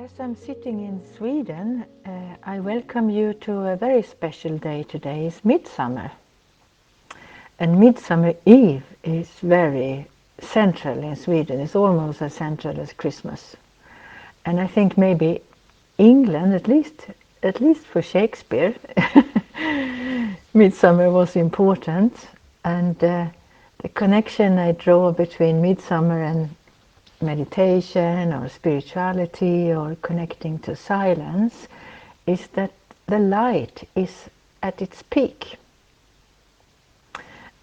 As I'm sitting in Sweden, I welcome you to a very special day today. It's Midsummer. And Midsummer Eve is very central in Sweden. It's almost as central as Christmas. And I think maybe England, at least for Shakespeare, Midsummer was important. And the connection I draw between Midsummer and meditation or spirituality or connecting to silence is that the light is at its peak.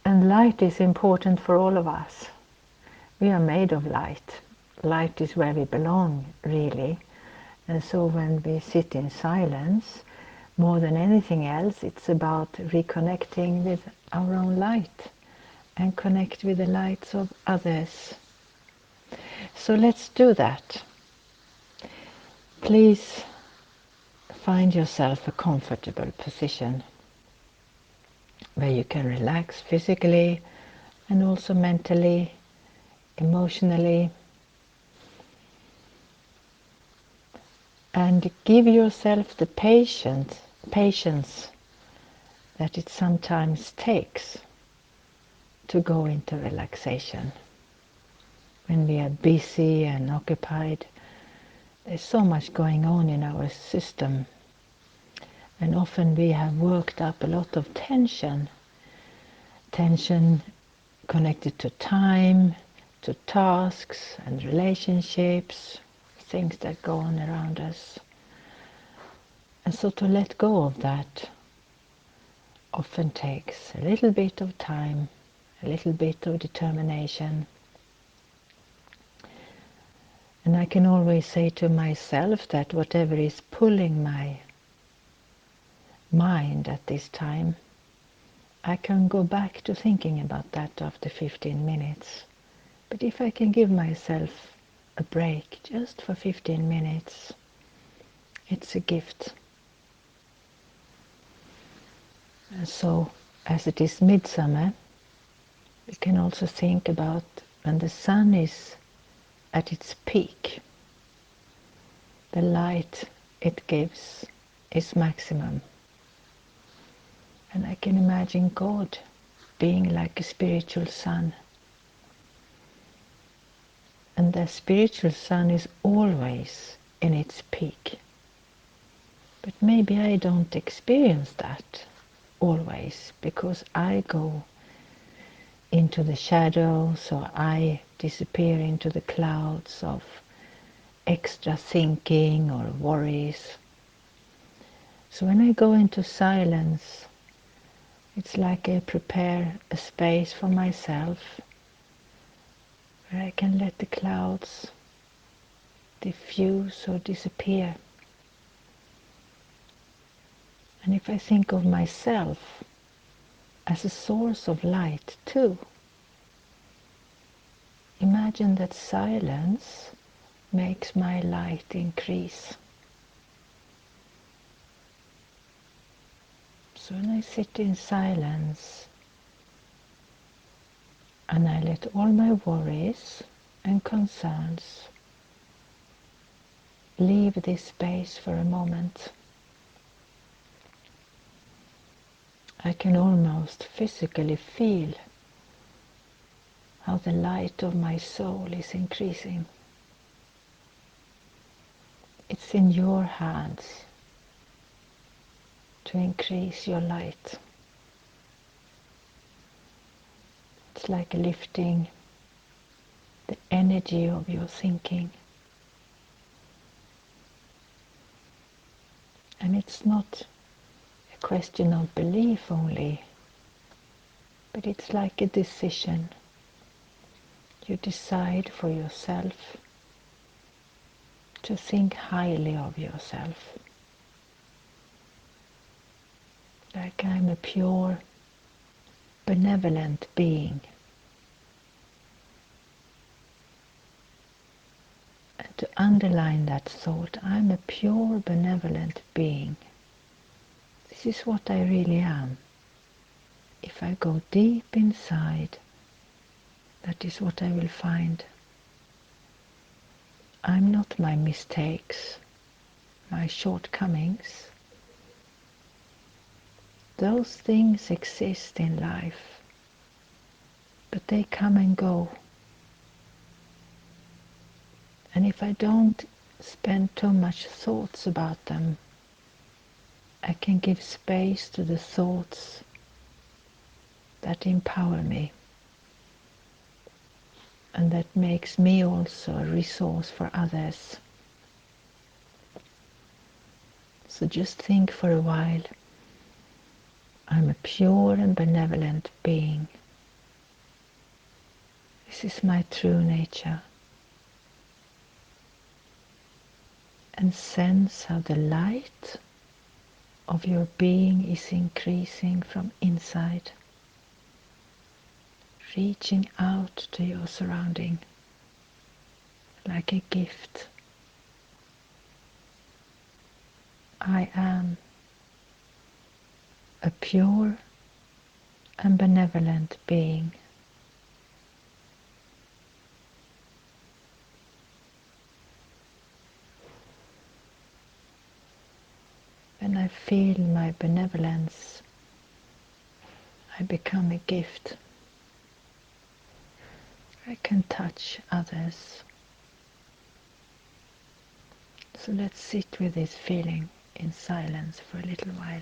And light is important for all of us. We are made of light. Light is where we belong, really. And so when we sit in silence, more than anything else, it's about reconnecting with our own light and connect with the lights of others. So let's do that. Please find yourself a comfortable position where you can relax physically and also mentally, emotionally, and give yourself the patience that it sometimes takes to go into relaxation. When we are busy and occupied, there's so much going on in our system, and often we have worked up a lot of tension connected to time, to tasks and relationships, things that go on around us. And so to let go of that often takes a little bit of time, a little bit of determination. And I can always say to myself that whatever is pulling my mind at this time, I can go back to thinking about that after 15 minutes. But if I can give myself a break just for 15 minutes, it's a gift. And so, as it is midsummer, we can also think about when the sun is at its peak, the light it gives is maximum. And I can imagine God being like a spiritual sun. And the spiritual sun is always in its peak. But maybe I don't experience that always, because I go into the shadows, or I disappear into the clouds of extra thinking or worries. So when I go into silence, it's like I prepare a space for myself where I can let the clouds diffuse or disappear. And if I think of myself as a source of light too, imagine that silence makes my light increase. So when I sit in silence and I let all my worries and concerns leave this space for a moment, I can almost physically feel how the light of my soul is increasing. It's in your hands to increase your light. It's like lifting the energy of your thinking. And it's not a question of belief only, but it's like a decision. You decide for yourself to think highly of yourself. Like I'm a pure, benevolent being. And to underline that thought, I'm a pure, benevolent being. This is what I really am. If I go deep inside, that is what I will find. I'm not my mistakes. my shortcomings. Those things exist in life, but they come and go. And if I don't spend too much thoughts about them, I can give space to the thoughts that empower me and that makes me also a resource for others. So just think for a while, I'm a pure and benevolent being. This is my true nature. And sense how the light of your being is increasing from inside, reaching out to your surrounding like a gift. I am a pure and benevolent being. When I feel my benevolence, I become a gift. I can touch others. So let's sit with this feeling in silence for a little while.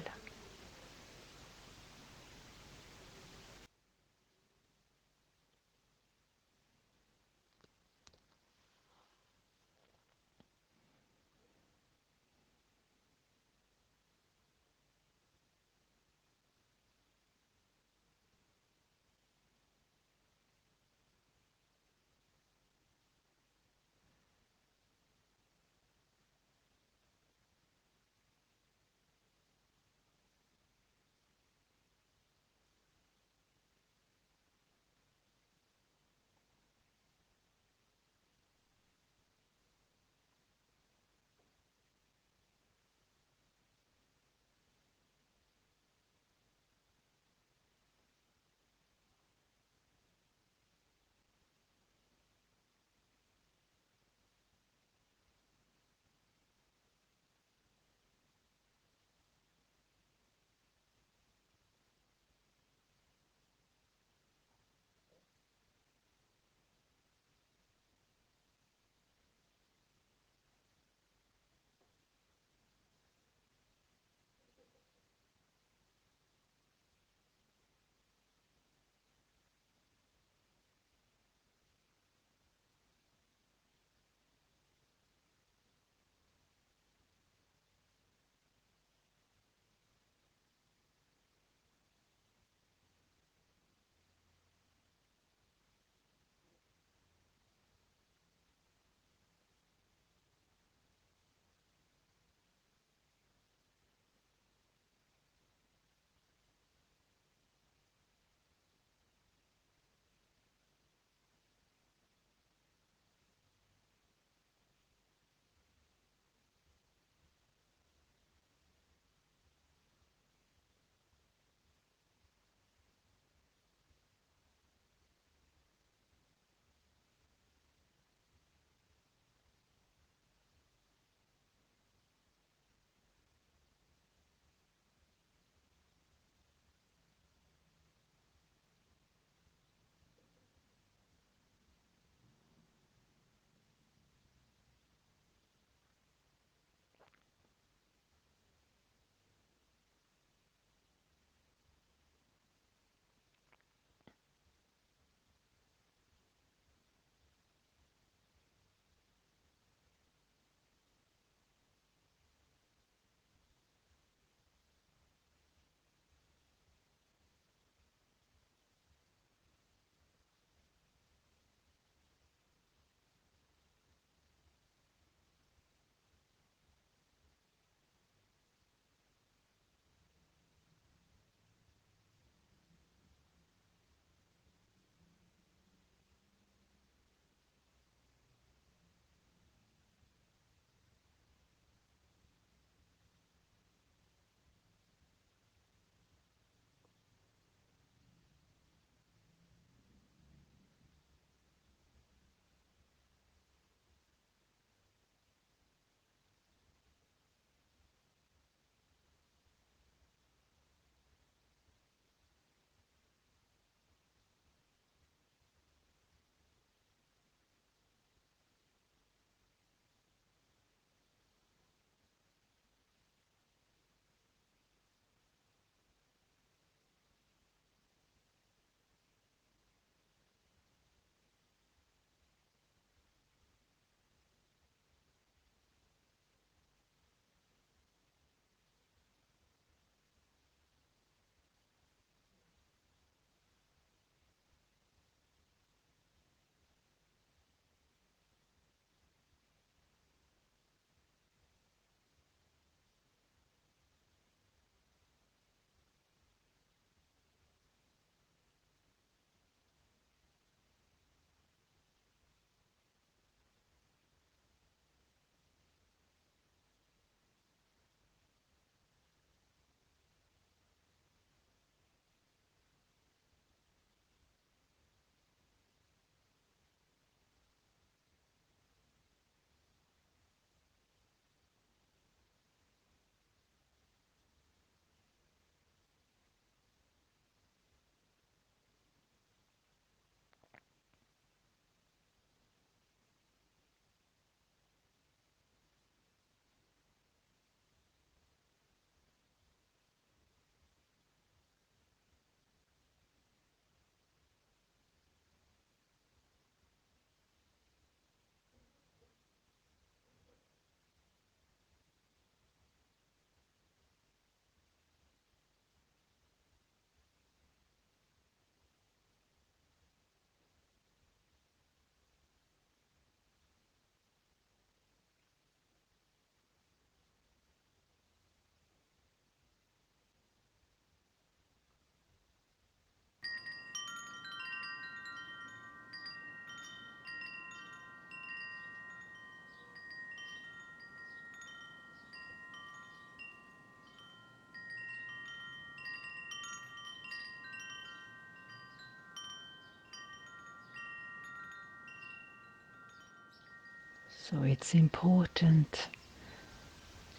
So it's important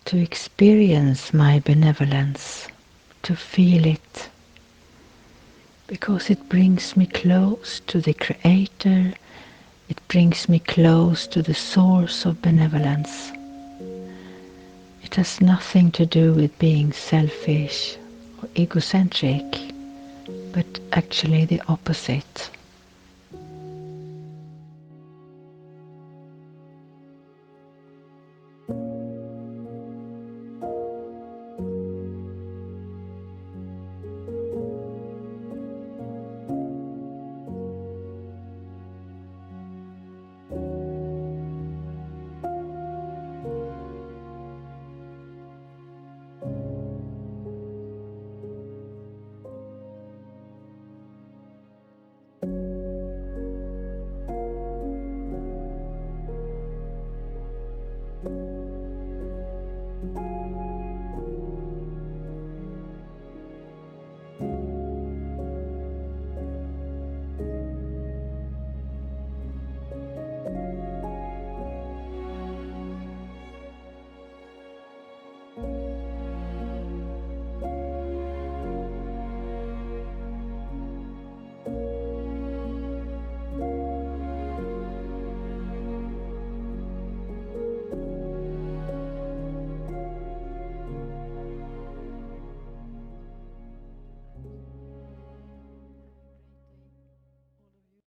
to experience my benevolence, to feel it, because it brings me close to the Creator, it brings me close to the source of benevolence. It has nothing to do with being selfish or egocentric, but actually the opposite.